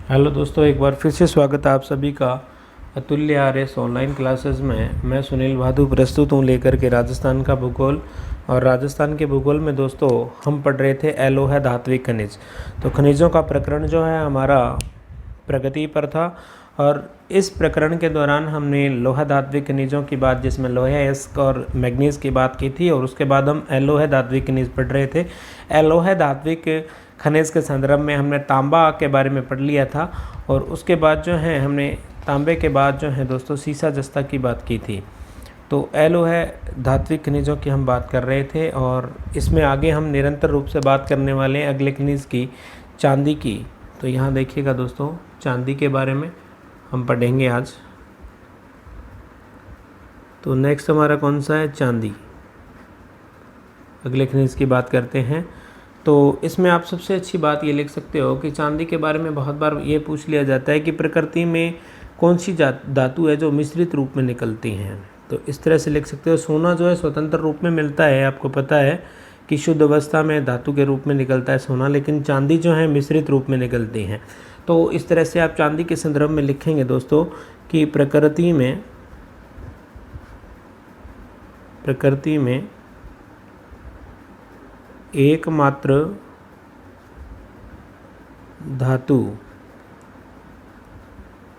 Hello दोस्तों, एक बार फिर से स्वागत है आप सभी का अतुल्य आरएस ऑनलाइन क्लासेस में। मैं सुनील भादु प्रस्तुत हूँ लेकर के राजस्थान का भूगोल। और राजस्थान के भूगोल में दोस्तों हम पढ़ रहे थे एलोह धात्विक खनिज। तो खनिजों का प्रकरण जो है हमारा प्रगति पर था, और इस प्रकरण के दौरान हमने लोहा धात्विक खनिजों की बात, जिसमें लोहा एस्क और मैग्नीज की बात की थी, और उसके बाद हम एलोह धात्विक खनिज पढ़ रहे थे। एलोह धात्विक खनिज के संदर्भ में हमने तांबा के बारे में पढ़ लिया था, और उसके बाद जो है हमने तांबे के बाद जो है दोस्तों सीसा जस्ता की बात की थी। तो एलोह धात्विक खनिजों की हम बात कर रहे थे, और इसमें आगे हम निरंतर रूप से बात करने वाले हैं अगले खनिज की, चांदी की। तो यहाँ देखिएगा दोस्तों, चांदी के बारे में हम पढ़ेंगे आज। तो नेक्स्ट हमारा कौन सा है? चांदी। अगले खनिज की बात करते हैं। तो इसमें आप सबसे अच्छी बात ये लिख सकते हो कि चांदी के बारे में बहुत बार ये पूछ लिया जाता है कि प्रकृति में कौन सी धातु है जो मिश्रित रूप में निकलती हैं। तो इस तरह से लिख सकते हो। सोना जो है स्वतंत्र रूप में मिलता है, आपको पता है कि शुद्ध अवस्था में धातु के रूप में निकलता है सोना, लेकिन चांदी जो है मिश्रित रूप में निकलती हैं। तो इस तरह से आप चांदी के संदर्भ में लिखेंगे दोस्तों कि प्रकृति में एकमात्र धातु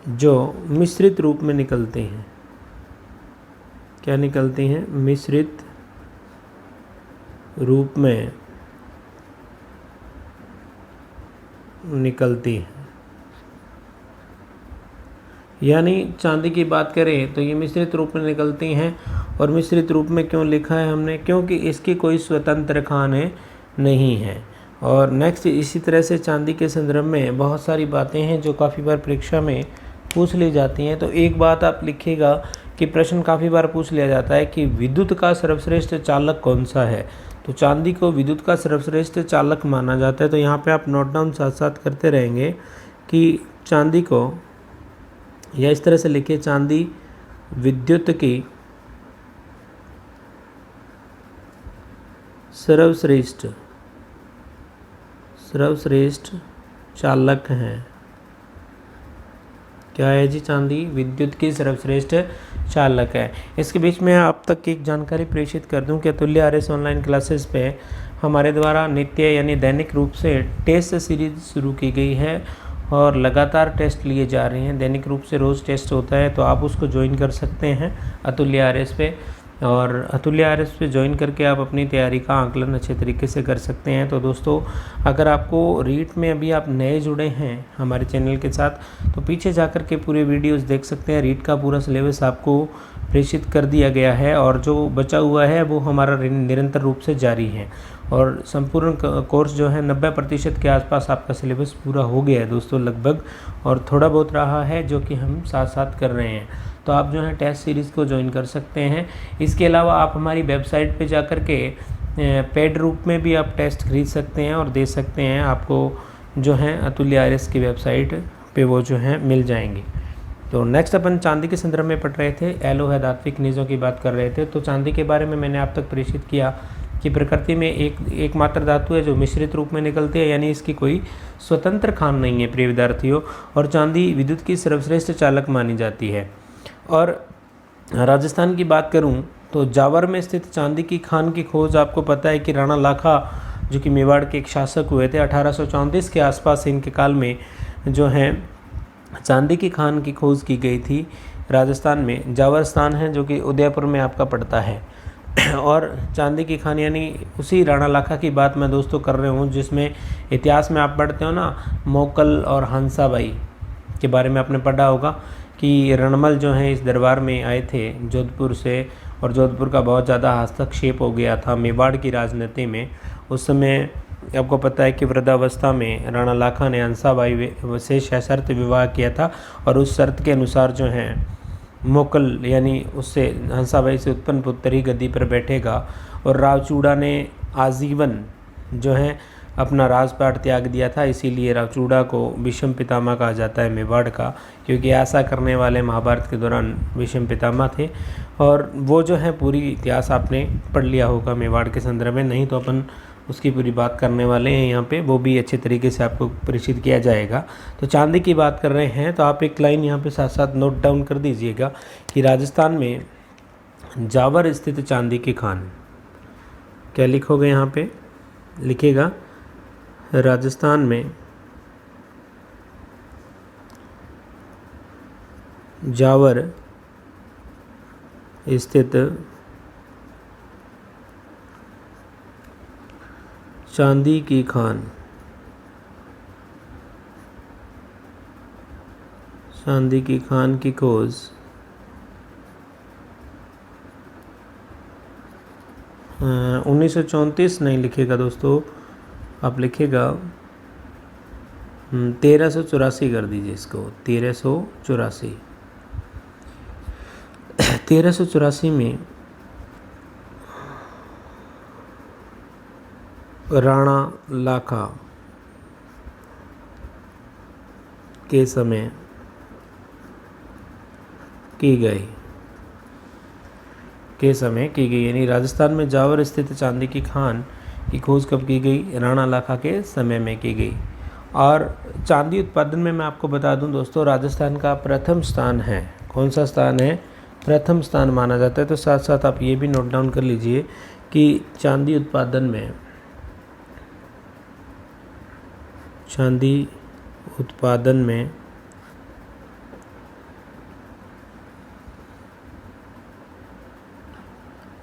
जो मिश्रित रूप में निकलती हैं। क्या निकलती हैं? मिश्रित रूप में निकलती हैं। यानी चांदी की बात करें तो ये मिश्रित रूप में निकलती हैं। और मिश्रित रूप में क्यों लिखा है हमने? क्योंकि इसकी कोई स्वतंत्र खाने नहीं है। और नेक्स्ट इसी तरह से चांदी के संदर्भ में बहुत सारी बातें हैं जो काफ़ी बार परीक्षा में पूछ ली जाती हैं। तो एक बात आप लिखिएगा कि प्रश्न काफ़ी बार पूछ लिया जाता है कि विद्युत का सर्वश्रेष्ठ चालक कौन सा है। तो चांदी को विद्युत का सर्वश्रेष्ठ चालक माना जाता है। तो यहाँ पे आप नोट डाउन साथ साथ करते रहेंगे कि चांदी को, या इस तरह से लिखिए, चांदी विद्युत की सर्वश्रेष्ठ चालक हैं। क्या है जी? चांदी विद्युत की सर्वश्रेष्ठ चालक है। इसके बीच में आप तक एक जानकारी प्रेषित कर दूं कि अतुल्य आरएस ऑनलाइन क्लासेस पे हमारे द्वारा नित्य यानी दैनिक रूप से टेस्ट सीरीज शुरू की गई है, और लगातार टेस्ट लिए जा रहे हैं। दैनिक रूप से रोज़ टेस्ट होता है, तो आप उसको ज्वाइन कर सकते हैं अतुल्य आरएस पे। और अतुल्य आरएस पे ज्वाइन करके आप अपनी तैयारी का आकलन अच्छे तरीके से कर सकते हैं। तो दोस्तों, अगर आपको रीट में अभी आप नए जुड़े हैं हमारे चैनल के साथ, तो पीछे जाकर के पूरे वीडियोस देख सकते हैं। रीट का पूरा सिलेबस आपको प्रेषित कर दिया गया है, और जो बचा हुआ है वो हमारा निरंतर रूप से जारी है। और संपूर्ण कोर्स जो है 90% के आसपास आपका सिलेबस पूरा हो गया है दोस्तों लगभग, और थोड़ा बहुत रहा है जो कि हम साथ साथ कर रहे हैं। तो आप जो है टेस्ट सीरीज़ को ज्वाइन कर सकते हैं। इसके अलावा आप हमारी वेबसाइट पे जाकर के पेड रूप में भी आप टेस्ट खरीद सकते हैं और दे सकते हैं। आपको जो है अतुल्य आरएस की वेबसाइट पे वो जो है मिल जाएंगी। तो नेक्स्ट अपन चांदी के संदर्भ में पढ़ रहे थे, एलोह धात्विक खनिजों की बात कर रहे थे। तो चांदी के बारे में मैंने आप तक प्रेषित किया कि प्रकृति में एकमात्र धातु है जो मिश्रित रूप में निकलती है, यानी इसकी कोई स्वतंत्र खान नहीं है प्रिय विद्यार्थियों। और चांदी विद्युत की सर्वश्रेष्ठ चालक मानी जाती है। और राजस्थान की बात करूं तो जावर में स्थित चांदी की खान की खोज, आपको पता है कि राणा लाखा जो कि मेवाड़ के एक शासक हुए थे 1834 के आसपास, इनके काल में जो है चांदी की खान की खोज की गई थी राजस्थान में। जावर स्थान है जो कि उदयपुर में आपका पड़ता है। और चांदी की खान यानी उसी राणा लाखा की बात मैं दोस्तों कर रहा हूँ, जिसमें इतिहास में आप पढ़ते हो ना, मोकल और हंसाबाई के बारे में आपने पढ़ा होगा कि रणमल जो हैं इस दरबार में आए थे जोधपुर से, और जोधपुर का बहुत ज़्यादा हस्तक्षेप हो गया था मेवाड़ की राजनीति में। उस समय आपको पता है कि वृद्धावस्था में राणा लाखा ने हंसाबाई से सशर्त विवाह किया था, और उस शर्त के अनुसार जो है मोकल यानी उससे हंसाबाई से उत्पन्न पुत्र ही गद्दी पर बैठेगा। और रावचूड़ा ने आजीवन जो है अपना राजपाट त्याग दिया था, इसीलिए रावचूड़ा को विषम पितामह कहा जाता है मेवाड़ का, क्योंकि ऐसा करने वाले महाभारत के दौरान विषम पितामह थे। और वो जो है पूरी इतिहास आपने पढ़ लिया होगा मेवाड़ के संदर्भ में, नहीं तो अपन उसकी पूरी बात करने वाले हैं यहाँ पे, वो भी अच्छे तरीके से आपको परिचित किया जाएगा। तो चांदी की बात कर रहे हैं तो आप एक लाइन यहाँ पे साथ साथ नोट डाउन कर दीजिएगा कि राजस्थान में जावर स्थित चांदी की खान, क्या लिखोगे यहाँ पे, लिखेगा राजस्थान में जावर स्थित चांदी की खान, चांदी की खान की खोज 1934 नहीं लिखेगा दोस्तों, आप लिखेगा 1384 कर दीजिए इसको, 1384 में राणा लाखा के समय की गई, यानी राजस्थान में जावर स्थित चांदी की खान की खोज कब की गई, राणा लाखा के समय में की गई। और चांदी उत्पादन में मैं आपको बता दूं दोस्तों, राजस्थान का प्रथम स्थान है। कौन सा स्थान है, प्रथम स्थान माना जाता है। तो साथ साथ आप ये भी नोट डाउन कर लीजिए कि चांदी उत्पादन में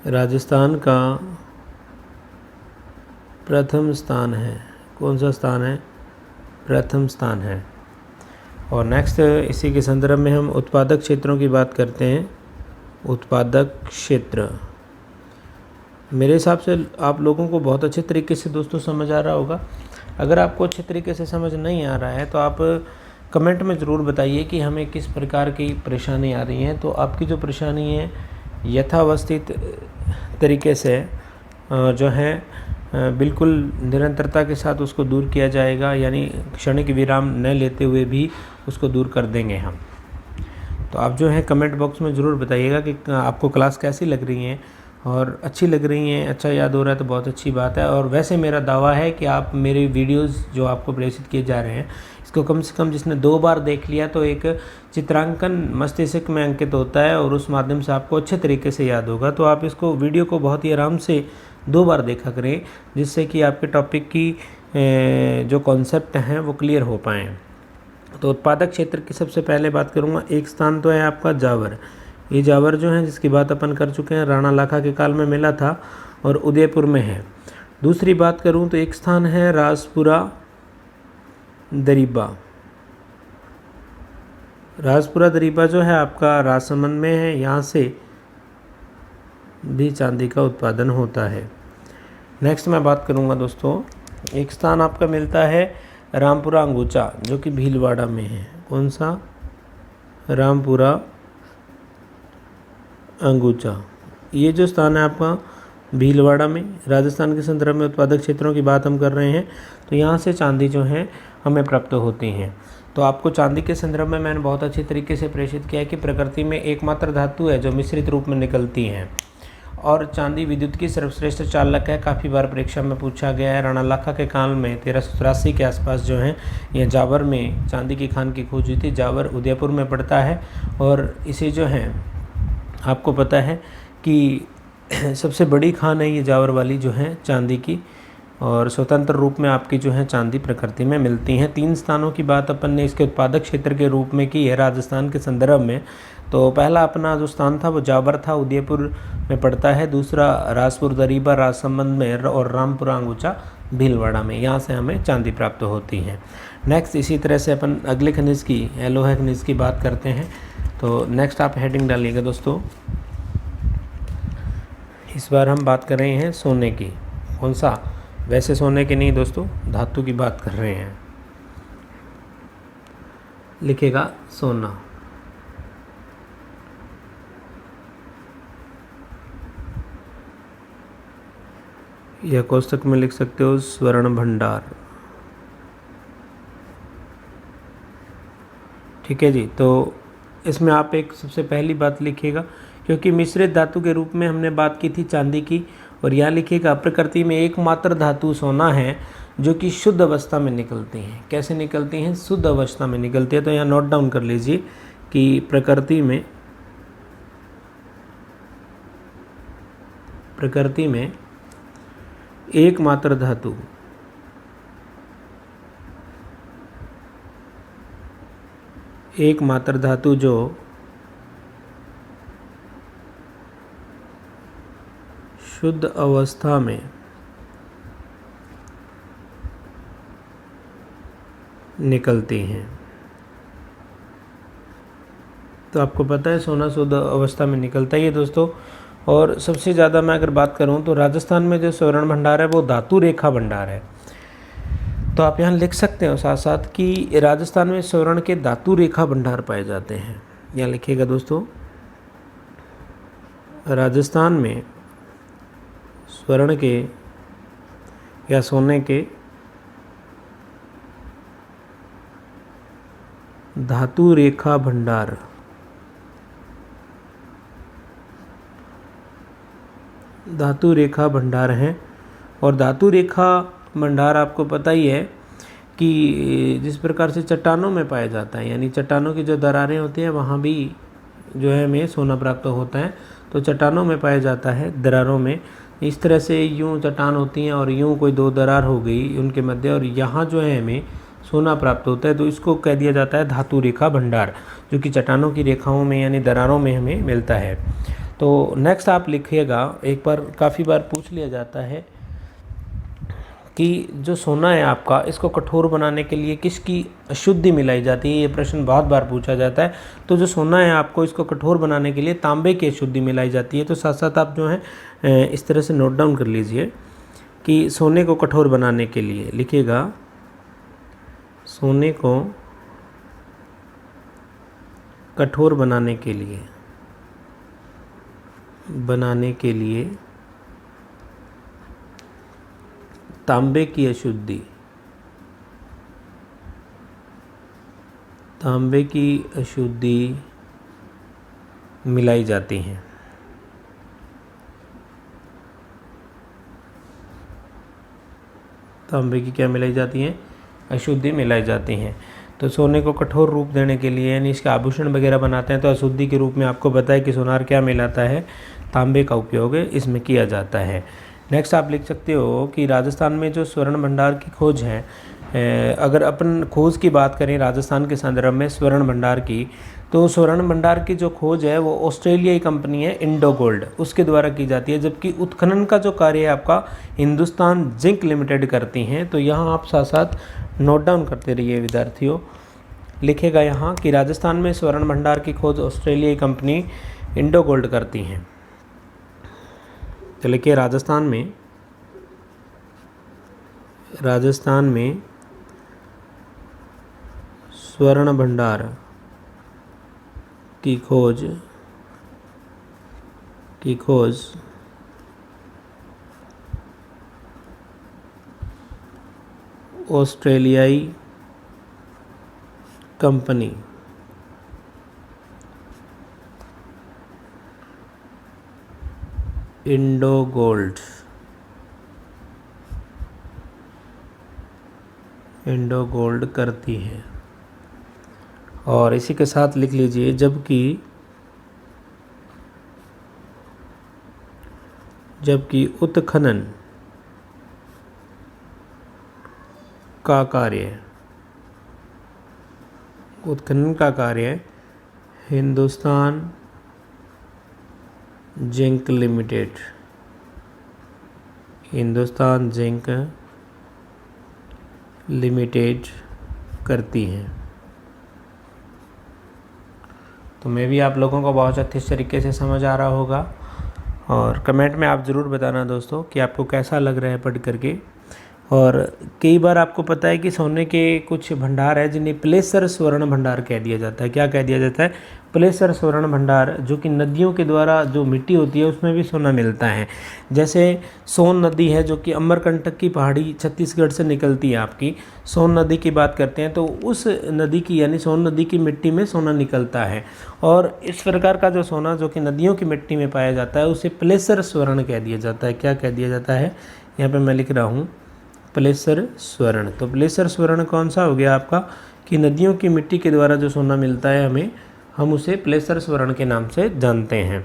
राजस्थान का प्रथम स्थान है। कौन सा स्थान है, प्रथम स्थान है। और नेक्स्ट इसी के संदर्भ में हम उत्पादक क्षेत्रों की बात करते हैं। उत्पादक क्षेत्र, मेरे हिसाब से आप लोगों को बहुत अच्छे तरीके से दोस्तों समझ आ रहा होगा। अगर आपको अच्छे तरीके से समझ नहीं आ रहा है तो आप कमेंट में ज़रूर बताइए कि हमें किस प्रकार की परेशानी आ रही है। तो आपकी जो परेशानी है यथावस्थित तरीके से जो है बिल्कुल निरंतरता के साथ उसको दूर किया जाएगा, यानी क्षणिक विराम न लेते हुए भी उसको दूर कर देंगे हम। तो आप जो है कमेंट बॉक्स में ज़रूर बताइएगा कि आपको क्लास कैसी लग रही है, और अच्छी लग रही हैं, अच्छा याद हो रहा है तो बहुत अच्छी बात है। और वैसे मेरा दावा है कि आप मेरे वीडियोस जो आपको प्रेषित किए जा रहे हैं इसको कम से कम जिसने 2 बार देख लिया तो एक चित्रांकन मस्तिष्क में अंकित होता है और उस माध्यम से आपको अच्छे तरीके से याद होगा। तो आप इसको वीडियो को बहुत ही आराम से 2 बार देखा करें, जिससे कि आपके टॉपिक की जो कॉन्सेप्ट हैं वो क्लियर हो पाएँ। तो उत्पादक क्षेत्र की सबसे पहले बात करूँगा। एक स्थान तो है आपका जावर, ये जावर जो है जिसकी बात अपन कर चुके हैं, राणा लाखा के काल में मिला था और उदयपुर में है। दूसरी बात करूं तो एक स्थान है राजपुरा दरीबा। राजपुरा दरीबा जो है आपका राजसमंद में है, यहाँ से भी चांदी का उत्पादन होता है। नेक्स्ट मैं बात करूंगा दोस्तों, एक स्थान आपका मिलता है रामपुरा अंगूचा जो कि भीलवाड़ा में है। कौन सा, रामपुरा अंगूचा, ये जो स्थान है आपका भीलवाड़ा में, राजस्थान के संदर्भ में उत्पादक क्षेत्रों की बात हम कर रहे हैं। तो यहाँ से चांदी जो है हमें प्राप्त होती हैं। तो आपको चांदी के संदर्भ में मैंने बहुत अच्छी तरीके से प्रेषित किया है कि प्रकृति में एकमात्र धातु है जो मिश्रित रूप में निकलती हैं, और चांदी विद्युत की सर्वश्रेष्ठ चालक है। काफ़ी बार परीक्षा में पूछा गया है। राणा लाखा के काल में 1384 के आसपास जो है यह जावर में चांदी की खान की खोज हुई थी। जावर उदयपुर में पड़ता है और इसे जो है आपको पता है कि सबसे बड़ी खान है ये जावर वाली जो है चांदी की, और स्वतंत्र रूप में आपकी जो है चांदी प्रकृति में मिलती हैं। 3 स्थानों की बात अपन ने इसके उत्पादक क्षेत्र के रूप में की है राजस्थान के संदर्भ में। तो पहला अपना जो स्थान था वो जावर था, उदयपुर में पड़ता है। दूसरा राजपुर दरीबा राजसमंद में, और रामपुरा अंगूचा भीलवाड़ा में, यहाँ से हमें चांदी प्राप्त होती है। नेक्स्ट इसी तरह से अपन अगले खनिज की, एलोहा खनिज की बात करते हैं। तो नेक्स्ट आप हेडिंग डालिएगा दोस्तों। इस बार हम बात कर रहे हैं सोने की। कौन सा, वैसे सोने की नहीं दोस्तों, धातु की बात कर रहे हैं। लिखेगा सोना। या कोष्टक में लिख सकते हो स्वर्ण भंडार। ठीक है जी। तो इसमें आप एक सबसे पहली बात लिखिएगा, क्योंकि मिश्रित धातु के रूप में हमने बात की थी चांदी की, और यहाँ लिखिएगा प्रकृति में एकमात्र धातु सोना है जो कि शुद्ध अवस्था में निकलती हैं। कैसे निकलती हैं? शुद्ध अवस्था में निकलती है। तो यहाँ नोट डाउन कर लीजिए कि प्रकृति में एकमात्र धातु जो शुद्ध अवस्था में निकलती हैं। तो आपको पता है सोना शुद्ध अवस्था में निकलता ही है दोस्तों। और सबसे ज़्यादा मैं अगर बात करूं तो राजस्थान में जो स्वर्ण भंडार है वो धातु रेखा भंडार है। तो आप यहाँ लिख सकते हो साथ साथ कि राजस्थान में स्वर्ण के धातु रेखा भंडार पाए जाते हैं। यहाँ लिखिएगा दोस्तों, राजस्थान में स्वर्ण के या सोने के धातु रेखा भंडार हैं। और धातु रेखा भंडार आपको पता ही है कि जिस प्रकार से चट्टानों में पाया जाता है, यानी चट्टानों की जो दरारें होती हैं वहाँ भी जो है हमें सोना प्राप्त होता है। तो चट्टानों में पाया जाता है, दरारों में। इस तरह से यूं चट्टान होती हैं और यूं कोई दो दरार हो गई उनके मध्य, और यहाँ जो है हमें सोना प्राप्त होता है। तो इसको कह दिया जाता है धातु रेखा भंडार, जो कि चट्टानों की रेखाओं में यानी दरारों में हमें मिलता है। तो नेक्स्ट आप लिखिएगा, एक बार काफ़ी बार पूछ लिया जाता है कि जो सोना है आपका, इसको कठोर बनाने के लिए किसकी अशुद्धि मिलाई जाती है? ये प्रश्न बहुत बार पूछा जाता है। तो जो सोना है आपको, इसको कठोर बनाने के लिए तांबे की अशुद्धि मिलाई जाती है। तो साथ साथ आप जो है इस तरह से नोट डाउन कर लीजिए कि सोने को कठोर बनाने के लिए लिखिएगा, सोने को कठोर बनाने के लिए तांबे की अशुद्धि मिलाई जाती हैं। तांबे की क्या मिलाई जाती हैं? अशुद्धि मिलाई जाती हैं। तो सोने को कठोर रूप देने के लिए यानी इसके आभूषण वगैरह बनाते हैं, तो अशुद्धि के रूप में आपको पता है कि सोनार क्या मिलाता है? तांबे का उपयोग इसमें किया जाता है। नेक्स्ट आप लिख सकते हो कि राजस्थान में जो स्वर्ण भंडार की खोज है, अगर अपन खोज की बात करें राजस्थान के संदर्भ में स्वर्ण भंडार की, तो स्वर्ण भंडार की जो खोज है वो ऑस्ट्रेलियाई कंपनी है इंडो गोल्ड, उसके द्वारा की जाती है। जबकि उत्खनन का जो कार्य है आपका हिंदुस्तान जिंक लिमिटेड करती हैं। तो यहाँ आप साथ साथ नोट डाउन करते रहिए विद्यार्थियों। लिखेगा यहाँ कि राजस्थान में स्वर्ण भंडार की खोज ऑस्ट्रेलियाई कंपनी इंडो गोल्ड करती हैं। तो लिखिए राजस्थान में स्वर्ण भंडार की खोज ऑस्ट्रेलियाई कंपनी इंडो गोल्ड करती है। और इसी के साथ लिख लीजिए, जबकि उत्खनन का कार्य हिंदुस्तान जिंक लिमिटेड करती हैं। तो मैं भी आप लोगों को बहुत अच्छे तरीके से समझ आ रहा होगा। और कमेंट में आप ज़रूर बताना दोस्तों कि आपको कैसा लग रहा है पढ़ करके। और कई बार आपको पता है कि सोने के कुछ भंडार है जिन्हें प्लेसर स्वर्ण भंडार कह दिया जाता है। क्या कह दिया जाता है? प्लेसर स्वर्ण भंडार, जो कि नदियों के द्वारा जो मिट्टी होती है उसमें भी सोना मिलता है। जैसे सोन नदी है जो कि अमरकंटक की पहाड़ी छत्तीसगढ़ से निकलती है। आपकी सोन नदी की बात करते हैं तो उस नदी की यानी सोन नदी की मिट्टी में सोना निकलता है। और इस प्रकार का जो सोना जो कि नदियों की मिट्टी में पाया जाता है उसे प्लेसर स्वर्ण कह दिया जाता है। क्या कह दिया जाता है? यहाँ पर मैं लिख रहा हूँ प्लेसर स्वर्ण। तो प्लेसर स्वर्ण कौन सा हो गया आपका कि नदियों की मिट्टी के द्वारा जो सोना मिलता है हमें, हम उसे प्लेसर स्वर्ण के नाम से जानते हैं।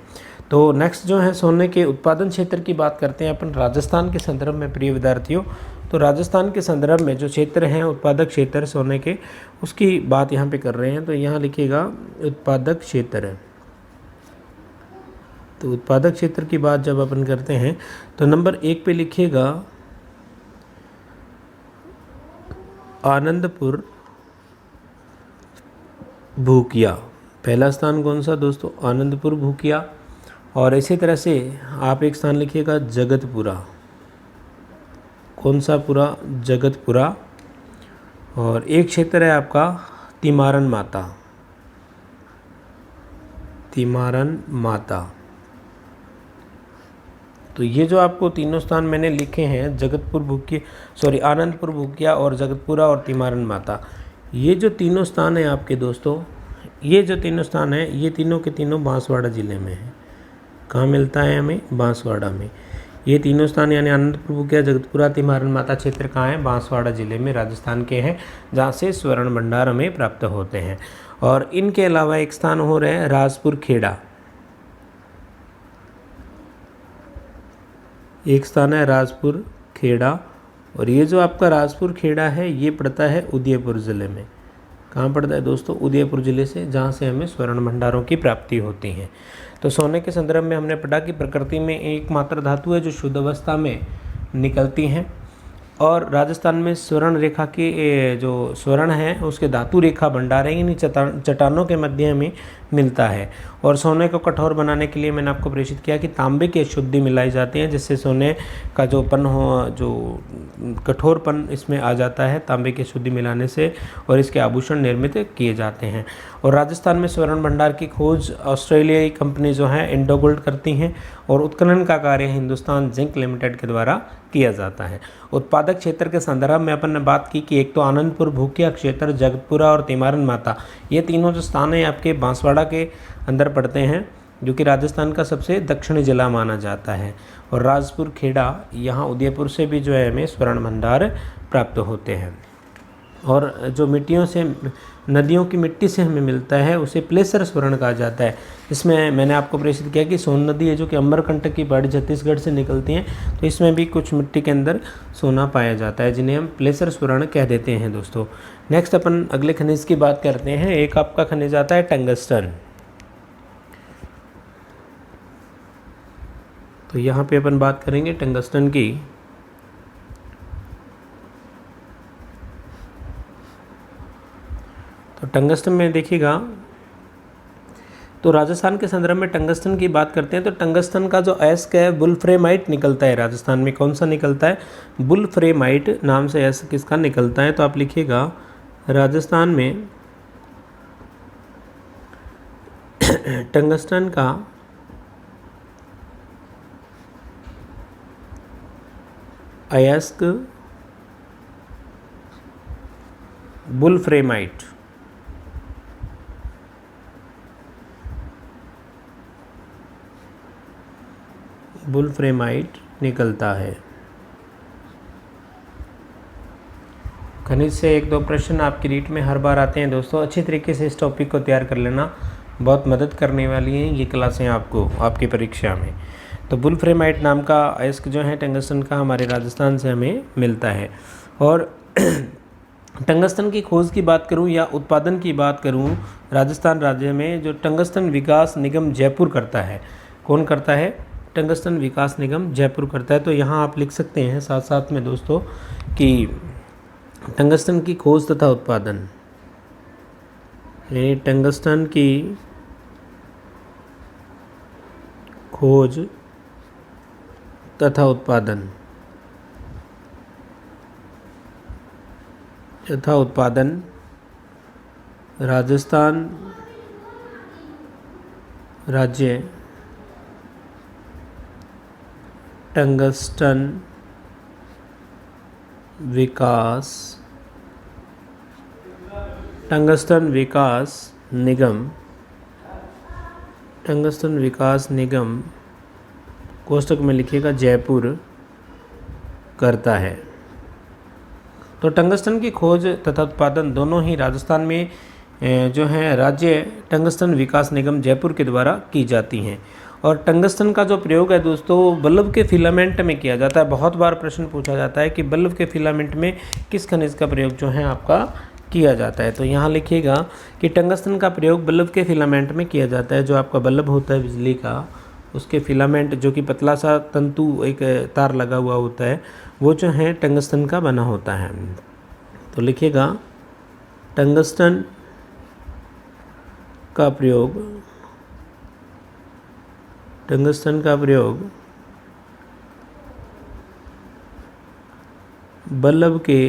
तो नेक्स्ट जो है सोने के उत्पादन क्षेत्र की बात करते हैं अपन राजस्थान के संदर्भ में प्रिय विद्यार्थियों। तो राजस्थान के संदर्भ में जो क्षेत्र हैं उत्पादक क्षेत्र सोने के, उसकी बात यहाँ पे कर रहे हैं। तो यहाँ लिखिएगा उत्पादक क्षेत्र। तो उत्पादक क्षेत्र की बात जब अपन करते हैं तो नंबर 1 पे लिखिएगा आनंदपुर भूकिया। पहला स्थान कौन सा दोस्तों? आनंदपुर भूकिया। और इसी तरह से आप एक स्थान लिखिएगा जगतपुरा। कौन सा पुरा? जगतपुरा। और एक क्षेत्र है आपका तिमारन माता। तिमारन माता। तो ये जो आपको तीनों स्थान मैंने लिखे हैं, आनंदपुर भूकिया और जगतपुरा और तिमारन माता, ये जो तीनों स्थान हैं आपके दोस्तों, ये जो तीनों स्थान हैं ये तीनों के तीनों बांसवाड़ा ज़िले में हैं। कहाँ मिलता है हमें? बांसवाड़ा में। ये तीनों स्थान यानी आनंदपुर भूकिया, जगतपुरा, तिमारन माता क्षेत्र कहाँ है? बांसवाड़ा ज़िले में राजस्थान के हैं, जहाँ से स्वर्ण भंडार हमें प्राप्त होते हैं। और इनके अलावा एक स्थान हो रहे हैं राजपुर खेड़ा। एक स्थान है राजपुर खेड़ा। और ये जो आपका राजपुर खेड़ा है ये पड़ता है उदयपुर ज़िले में। कहाँ पड़ता है दोस्तों? उदयपुर ज़िले से, जहाँ से हमें स्वर्ण भंडारों की प्राप्ति होती है। तो सोने के संदर्भ में हमने पढ़ा कि प्रकृति में एकमात्र धातु है जो शुद्ध अवस्था में निकलती हैं। और राजस्थान में स्वर्ण रेखा की जो स्वर्ण है उसके धातु रेखा भंडार है, इन चट्टानों के मध्य में मिलता है। और सोने को कठोर बनाने के लिए मैंने आपको प्रेषित किया कि तांबे की अशुद्धि मिलाई जाती है, जिससे सोने का जो पन हो, जो कठोरपन इसमें आ जाता है तांबे की अशुद्धि मिलाने से, और इसके आभूषण निर्मित किए जाते हैं। और राजस्थान में स्वर्ण भंडार की खोज ऑस्ट्रेलियाई कंपनी जो है इंडोगोल्ड करती हैं, और उत्खनन का कार्य हिंदुस्तान जिंक लिमिटेड के द्वारा किया जाता है। उत्पादक क्षेत्र के संदर्भ में अपन ने बात की कि एक तो आनंदपुर भूकिया क्षेत्र, जगतपुरा और तिमारन माता, ये तीनों जो स्थान हैं आपके बांसवाड़ा के अंदर पड़ते हैं, जो कि राजस्थान का सबसे दक्षिणी जिला माना जाता है। और राजपुर खेड़ा, यहाँ उदयपुर से भी जो है हमें स्वर्ण भंडार प्राप्त होते हैं। और जो मिट्टियों से, नदियों की मिट्टी से हमें मिलता है उसे प्लेसर स्वर्ण कहा जाता है। इसमें मैंने आपको प्रेषित किया कि सोन नदी है जो कि अमरकंटक की पहाड़ी छत्तीसगढ़ से निकलती हैं, तो इसमें भी कुछ मिट्टी के अंदर सोना पाया जाता है जिन्हें हम प्लेसर स्वर्ण कह देते हैं दोस्तों। नेक्स्ट अपन अगले खनिज की बात करते हैं। एक आपका खनिज आता है टंगस्टन। तो यहाँ पे अपन बात करेंगे टंगस्टन की। तो टंगस्टन में देखिएगा, तो राजस्थान के संदर्भ में टंगस्टन की बात करते हैं तो टंगस्टन का जो अयस्क है वुल्फ्रेमाइट निकलता है। राजस्थान में कौन सा निकलता है? वुल्फ्रेमाइट नाम से अयस्क किसका निकलता है? तो आप लिखिएगा राजस्थान में टंगस्टन का अयस्क वुल्फ्रेमाइट। वुल्फ्रेमाइट निकलता है। खनिज से एक दो प्रश्न आपकी रीट में हर बार आते हैं दोस्तों, अच्छी तरीके से इस टॉपिक को तैयार कर लेना, बहुत मदद करने वाली हैं ये क्लासें आपको आपकी परीक्षा में। तो वुल्फ्रेमाइट नाम का अयस्क जो है टंगस्टन का हमारे राजस्थान से हमें मिलता है। और टंगस्टन की खोज की बात करूं या उत्पादन की बात करूं, राजस्थान राज्य में जो टंगस्टन विकास निगम जयपुर करता है। कौन करता है? टंगस्टन विकास निगम जयपुर करता है। तो यहाँ आप लिख सकते हैं साथ साथ में दोस्तों कि टंगस्टन की खोज तथा उत्पादन, यानी टंगस्टन की खोज तथा उत्पादन तथा उत्पादन राजस्थान राज्य टंगस्टन विकास निगम कोष्टक में लिखिएगा जयपुर करता है। तो टंगस्टन की खोज तथा उत्पादन दोनों ही राजस्थान में जो है राज्य टंगस्टन विकास निगम जयपुर के द्वारा की जाती हैं। और टंगस्टन का जो प्रयोग है दोस्तों बल्ब के फिलामेंट में किया जाता है। बहुत बार प्रश्न पूछा जाता है कि बल्ब के फिलामेंट में किस खनिज का प्रयोग जो है आपका किया जाता है। तो यहाँ लिखिएगा कि टंगस्टन का प्रयोग बल्ब के फिलामेंट में किया जाता है। जो आपका बल्ब होता है बिजली का, उसके फिलामेंट जो कि पतला सा तंतु एक तार लगा हुआ होता है, वो जो है टंगस्टन का बना होता है। तो लिखिएगा टंगस्टन का प्रयोग बल्ब के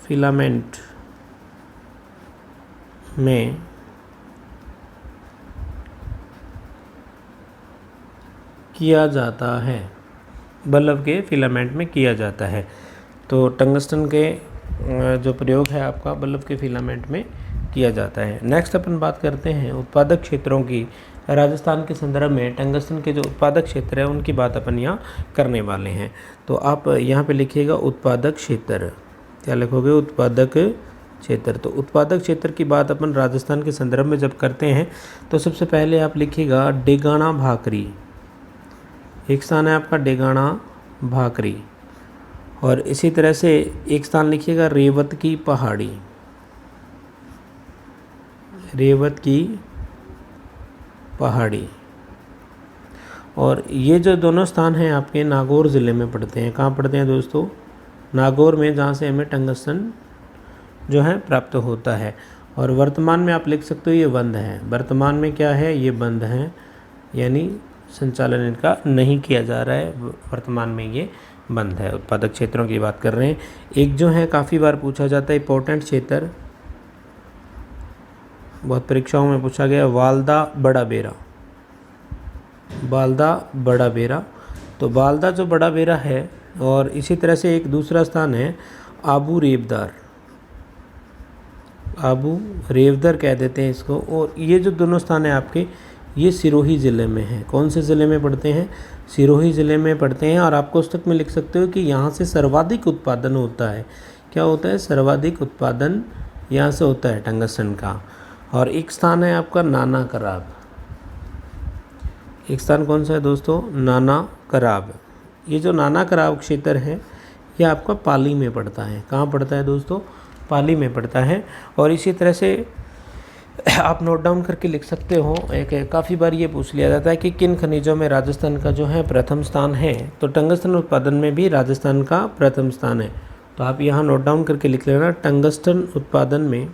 फिलामेंट में किया जाता है। बल्ब के फिलामेंट में किया जाता है। तो टंगस्टन के जो प्रयोग है आपका बल्ब के फिलामेंट में किया जाता है। नेक्स्ट अपन बात करते हैं उत्पादक क्षेत्रों की। राजस्थान के संदर्भ में टंगस्टन के जो उत्पादक क्षेत्र है उनकी बात अपन यहाँ करने वाले हैं। तो आप यहाँ पे लिखिएगा उत्पादक क्षेत्र। क्या लिखोगे? उत्पादक क्षेत्र। तो उत्पादक क्षेत्र की बात अपन राजस्थान के संदर्भ में जब करते हैं तो सबसे पहले आप लिखिएगा डेगाना भाकरी। एक स्थान है आपका डेगाना भाकरी। और इसी तरह से एक स्थान लिखिएगा रेवत की पहाड़ी। रेवत की पहाड़ी। और ये जो दोनों स्थान हैं आपके नागौर ज़िले में पड़ते हैं। कहाँ पड़ते हैं दोस्तों? नागौर में, जहाँ से हमें टंगस्टन जो है प्राप्त होता है। और वर्तमान में आप लिख सकते हो ये बंद है। वर्तमान में क्या है? ये बंद है, यानी संचालन इनका नहीं किया जा रहा है। वर्तमान में ये बंद है। उत्पादक क्षेत्रों की बात कर रहे हैं। एक जो है काफ़ी बार पूछा जाता है इंपॉर्टेंट क्षेत्र, बहुत परीक्षाओं में पूछा गया, वाल्दा बड़ा बेरा। बाल्दा बड़ा बेरा। तो बाल्दा जो बड़ा बेरा है, और इसी तरह से एक दूसरा स्थान है आबू रेवदार। आबू रेवदार कह देते हैं इसको। और ये जो दोनों स्थान हैं आपके, ये सिरोही ज़िले में हैं। कौन से ज़िले में पड़ते हैं? सिरोही ज़िले में पड़ते हैं। और आप कोष्टक में लिख सकते हो कि यहाँ से सर्वाधिक उत्पादन होता है। क्या होता है? सर्वाधिक उत्पादन यहाँ से होता है टंगस्टन का। और एक स्थान है आपका नाना कराब। एक स्थान कौन सा है दोस्तों? नाना कराब। ये जो नाना कराब क्षेत्र है ये आपका पाली में पड़ता है। कहाँ पड़ता है दोस्तों? पाली में पड़ता है। और इसी तरह से आप नोट डाउन करके लिख सकते हो। एक काफ़ी बार ये पूछ लिया जाता है कि किन खनिजों में राजस्थान का जो है प्रथम स्थान है। तो टंगस्टन उत्पादन में भी राजस्थान का प्रथम स्थान है। तो आप यहाँ नोट डाउन करके लिख लेना, टंगस्टन उत्पादन में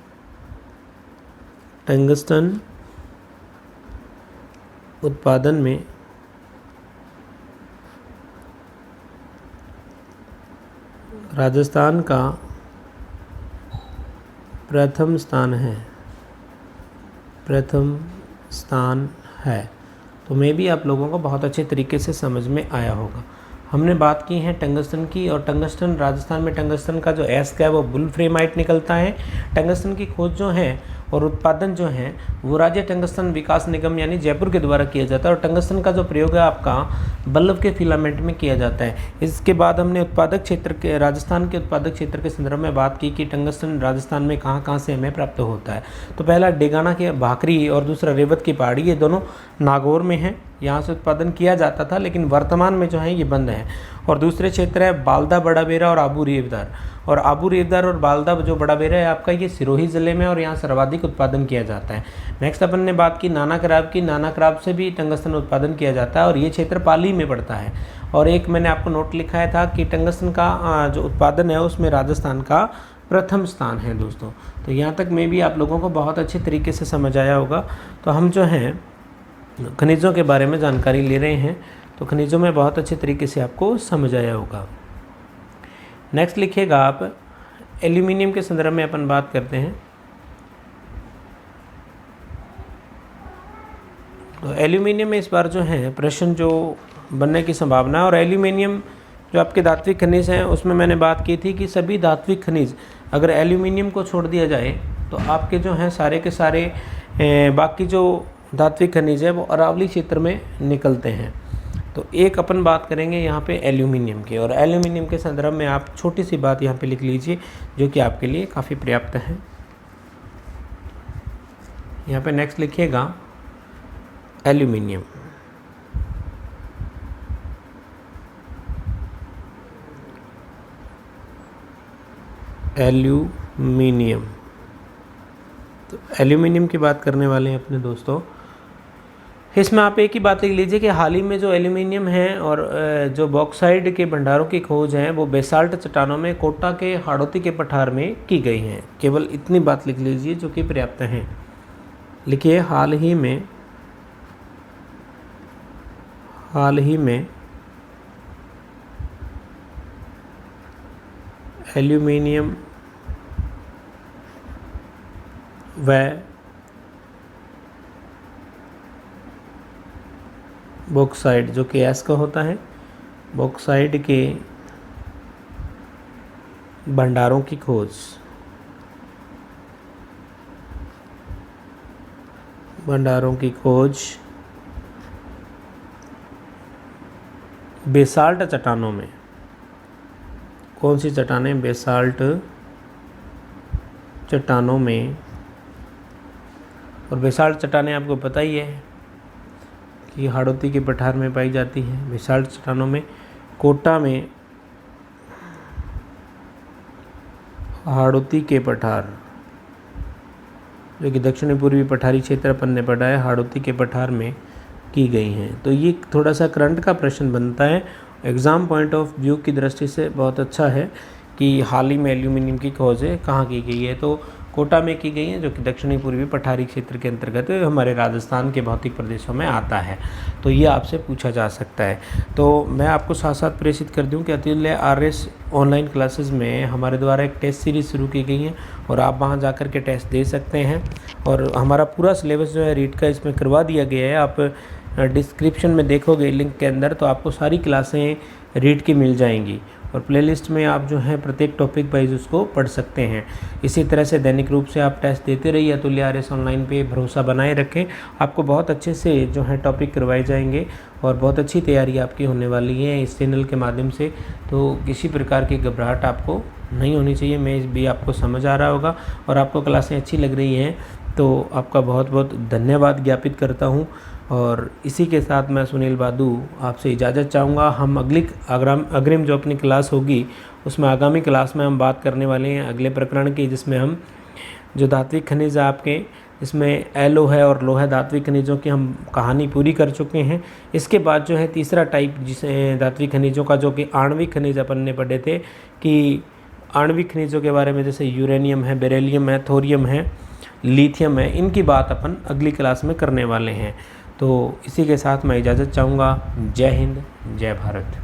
राजस्थान का प्रथम स्थान है। तो मे भी आप लोगों को बहुत अच्छे तरीके से समझ में आया होगा। हमने बात की है टंगस्टन की। और टंगस्टन, राजस्थान में टंगस्टन का जो एस्क है वो वुल्फ्रेमाइट निकलता है। टंगस्टन की खोज जो है और उत्पादन जो है वो राज्य टंगस्टन विकास निगम यानी जयपुर के द्वारा किया जाता है। और टंगस्टन का जो प्रयोग है आपका बल्ब के फिलामेंट में किया जाता है। इसके बाद हमने उत्पादक क्षेत्र के, राजस्थान के उत्पादक क्षेत्र के संदर्भ में बात की कि टंगस्टन राजस्थान में कहाँ कहाँ से हमें प्राप्त होता है। तो पहला डेगाना के भाकरी और दूसरा रेवत की पहाड़ी, ये दोनों नागौर में हैं। यहाँ से उत्पादन किया जाता था, लेकिन वर्तमान में जो है ये बंद है। और दूसरे क्षेत्र है बाल्दा बड़ा बेरा और आबू रेवदार। और आबू रेवदार और बाल्दा जो बड़ा बेरा है आपका, ये सिरोही ज़िले में और यहाँ सर्वाधिक उत्पादन किया जाता है। नेक्स्ट अपन ने बात की नाना कराब की। नाना कराब से भी टंगस्टन उत्पादन किया जाता है और ये क्षेत्र पाली में पड़ता है। और एक मैंने आपको नोट लिखाया था कि टंगस्टन का जो उत्पादन है उसमें राजस्थान का प्रथम स्थान है दोस्तों। तो यहाँ तक में भी आप लोगों को बहुत अच्छे तरीके से समझ आया होगा। तो हम जो हैं खनिजों के बारे में जानकारी ले रहे हैं, तो खनिजों में बहुत अच्छे तरीके से आपको समझ आया होगा। नेक्स्ट लिखिएगा आप, एल्यूमिनियम के संदर्भ में अपन बात करते हैं। तो एल्यूमिनियम में इस बार जो है प्रश्न जो बनने की संभावना है, और एल्यूमिनियम जो आपके धात्विक खनिज हैं उसमें मैंने बात की थी कि सभी धात्विक खनिज अगर एल्यूमिनियम को छोड़ दिया जाए तो आपके जो हैं सारे के सारे बाकी जो धात्विक खनिज है वो अरावली क्षेत्र में निकलते हैं। तो एक अपन बात करेंगे यहाँ पे एल्यूमिनियम की, और एल्यूमिनियम के संदर्भ में आप छोटी सी बात यहाँ पे लिख लीजिए जो कि आपके लिए काफ़ी पर्याप्त है। यहाँ पे नेक्स्ट लिखिएगा एल्यूमिनियम। एल्यूमिनियम, तो एल्यूमिनियम की बात करने वाले हैं अपने दोस्तों। इसमें आप एक ही बात लिख लीजिए कि हाल ही में जो एल्यूमिनियम है और जो बॉक्साइड के भंडारों की खोज है वो बेसाल्ट चट्टानों में कोटा के हाड़ौती के पठार में की गई हैं। केवल इतनी बात लिख लीजिए जो कि पर्याप्त है। लिखिए हाल ही में एल्यूमिनियम व बॉक्साइड जो कि एस का होता है, बॉक्साइड के भंडारों की खोज, बेसाल्ट चट्टानों में। कौन सी चट्टानें? बेसाल्ट चट्टानों में। और बेसाल्ट चट्टानें आपको पता ही है कि हाड़ौती के पठार में पाई जाती है। बेसाल्ट चट्टानों में कोटा में हाड़ौती के पठार जो कि दक्षिणी पूर्वी पठारी क्षेत्र अपन ने पढ़ा है, हाड़ौती के पठार में की गई हैं। तो ये थोड़ा सा करंट का प्रश्न बनता है, एग्ज़ाम पॉइंट ऑफ व्यू की दृष्टि से बहुत अच्छा है कि हाल ही में एल्यूमिनियम की खोज है कहाँ की गई है। तो कोटा में की गई है जो कि दक्षिणी पूर्वी पठारी क्षेत्र के अंतर्गत हमारे राजस्थान के भौतिक प्रदेशों में आता है। तो ये आपसे पूछा जा सकता है। तो मैं आपको साथ साथ प्रेषित कर दूं कि अतुल्य RS ऑनलाइन क्लासेस में हमारे द्वारा एक टेस्ट सीरीज़ शुरू की गई है और आप वहां जाकर के टेस्ट दे सकते हैं। और हमारा पूरा सिलेबस जो है रीड का इसमें करवा दिया गया है। आप डिस्क्रिप्शन में देखोगे लिंक के अंदर तो आपको सारी क्लासें रीड की मिल जाएंगी, और प्लेलिस्ट में आप जो है प्रत्येक टॉपिक वाइज उसको पढ़ सकते हैं। इसी तरह से दैनिक रूप से आप टेस्ट देते रहिए। अतुल्य RS ऑनलाइन पे भरोसा बनाए रखें, आपको बहुत अच्छे से जो है टॉपिक करवाए जाएंगे और बहुत अच्छी तैयारी आपकी होने वाली है इस चैनल के माध्यम से। तो किसी प्रकार की घबराहट आपको नहीं होनी चाहिए। मैं भी आपको समझ आ रहा होगा और आपको क्लासें अच्छी लग रही हैं, तो आपका बहुत बहुत धन्यवाद ज्ञापित करता हूँ। और इसी के साथ मैं सुनील बादू आपसे इजाज़त चाहूँगा। हम अग्रिम जो अपनी क्लास होगी उसमें आगामी क्लास में हम बात करने वाले हैं अगले प्रकरण की, जिसमें हम जो धात्विक खनिज आपके इसमें एलो है और लोहा धात्विक खनिजों की हम कहानी पूरी कर चुके हैं। इसके बाद जो है तीसरा टाइप जिसे धात्विक खनिजों का जो कि आणविक खनिज अपन ने पढ़े थे कि आणविक खनिजों के बारे में जैसे यूरेनियम है, बेरिलियम है, थोरियम है, लिथियम है, इनकी बात अपन अगली क्लास में करने वाले हैं। तो इसी के साथ मैं इजाज़त चाहूँगा। जय हिंद, जय भारत।